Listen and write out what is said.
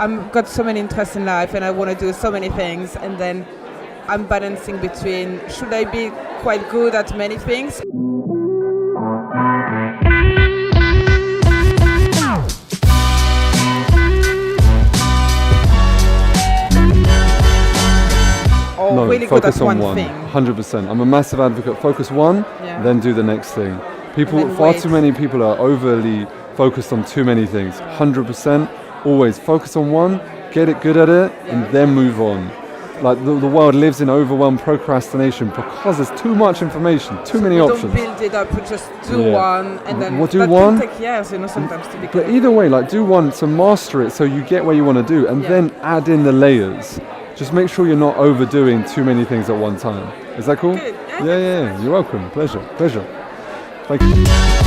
I've got so many interests in life and I want to do so many things, and then I'm balancing between should I be quite good at many things. No, really good at focus on one one. thing. 100%. I'm a massive advocate. Focus one, then do the next thing. Far too many people are overly focused on too many things. 100%. Always focus on one, get it good at it, and then move on. Like the world lives in overwhelmed procrastination because there's too much information, too many options. Don't build it up, just do one, and then do that one. can take years, sometimes to be But good. either way, like do one to master it so you get where you want to do, and then add in the layers. Just make sure you're not overdoing too many things at one time. Is that cool? Good. Yeah. You're welcome. Pleasure. Thank you.